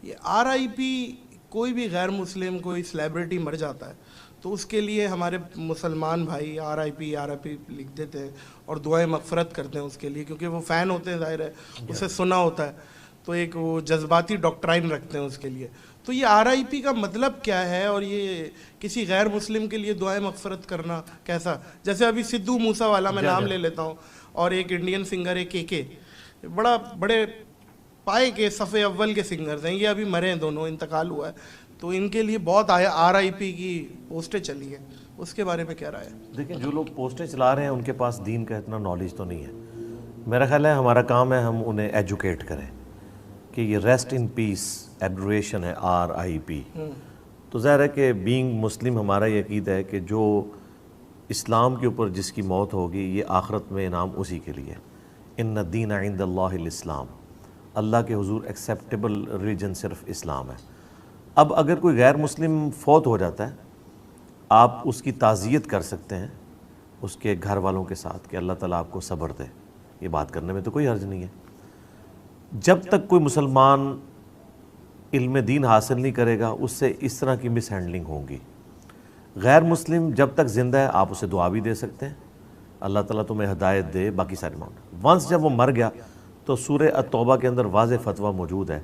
یہ RIP کوئی بھی غیر مسلم کوئی سلیبریٹی مر جاتا ہے تو اس کے لیے ہمارے مسلمان بھائی RIP لکھ دیتے ہیں اور دعائیں مغفرت کرتے ہیں اس کے لیے، کیونکہ وہ فین ہوتے ہیں، ظاہر ہے اسے سنا ہوتا ہے، تو ایک وہ جذباتی ڈاکٹرائن رکھتے ہیں اس کے لیے. تو یہ RIP کا مطلب کیا ہے، اور یہ کسی غیر مسلم کے لیے دعائیں مغفرت کرنا کیسا؟ جیسے ابھی سدھو موسیٰ والا میں نام لے لیتا ہوں، اور ایک انڈین سنگر ہے KK، بڑے پائے کے صف اول کے سنگرز ہیں، یہ ابھی مرے ہیں دونوں، انتقال ہوا ہے، تو ان کے لیے بہت RIP کی پوسٹیں چلی ہیں، اس کے بارے میں کیا رائے ہے؟ دیکھیں جو لوگ پوسٹیں چلا رہے ہیں ان کے پاس دین کا اتنا نالج تو نہیں ہے. میرا خیال ہے ہمارا کام ہے ہم انہیں ایجوکیٹ کریں کہ یہ ریسٹ ان پیس ایبریویشن ہے RIP. تو ظاہر ہے کہ بینگ مسلم ہمارا یہ عقیدہ ہے کہ جو اسلام کے اوپر جس کی موت ہوگی یہ آخرت میں انعام اسی کے لیے. ان الدین عند اللہ الاسلام، اللہ کے حضور ایکسیپٹیبل ریلیجن صرف اسلام ہے. اب اگر کوئی غیر مسلم فوت ہو جاتا ہے آپ اس کی تعزیت کر سکتے ہیں اس کے گھر والوں کے ساتھ کہ اللہ تعالیٰ آپ کو صبر دے، یہ بات کرنے میں تو کوئی حرج نہیں ہے. جب تک کوئی مسلمان علم دین حاصل نہیں کرے گا اس سے اس طرح کی مس ہینڈلنگ ہوں گی. غیر مسلم جب تک زندہ ہے آپ اسے دعا بھی دے سکتے ہیں، اللہ تعالیٰ تمہیں ہدایت دے، باقی سارے معاملات. ونس جب وہ مر گیا تو سورہ التوبہ کے اندر واضح فتویٰ موجود ہے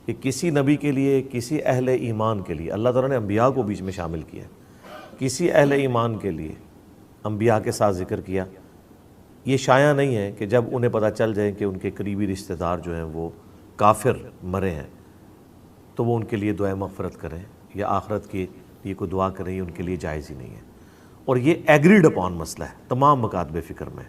کہ کسی نبی کے لیے، کسی اہل ایمان کے لیے، اللہ تعالیٰ نے انبیاء کو بیچ میں شامل کیا، کسی اہل ایمان کے لیے انبیاء کے ساتھ ذکر کیا. یہ شایع نہیں ہے کہ جب انہیں پتہ چل جائے کہ ان کے قریبی رشتہ دار جو ہیں وہ کافر مرے ہیں تو وہ ان کے لیے دعائیں مغفرت کریں یا آخرت کی یہ کوئی دعا کریں، یہ ان کے لیے جائز ہی نہیں ہے. اور یہ ایگریڈ اپون مسئلہ ہے تمام مکاتب فکر میں،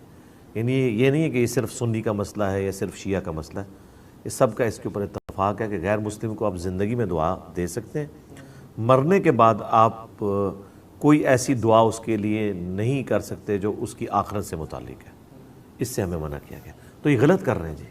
یعنی یہ نہیں ہے کہ یہ صرف سنی کا مسئلہ ہے یا صرف شیعہ کا مسئلہ ہے، یہ سب کا اس کے اوپر اتفاق ہے کہ غیر مسلم کو آپ زندگی میں دعا دے سکتے ہیں، مرنے کے بعد آپ کوئی ایسی دعا اس کے لیے نہیں کر سکتے جو اس کی آخرت سے متعلق ہے. اس سے ہمیں منع کیا گیا، تو یہ غلط کر رہے ہیں جی.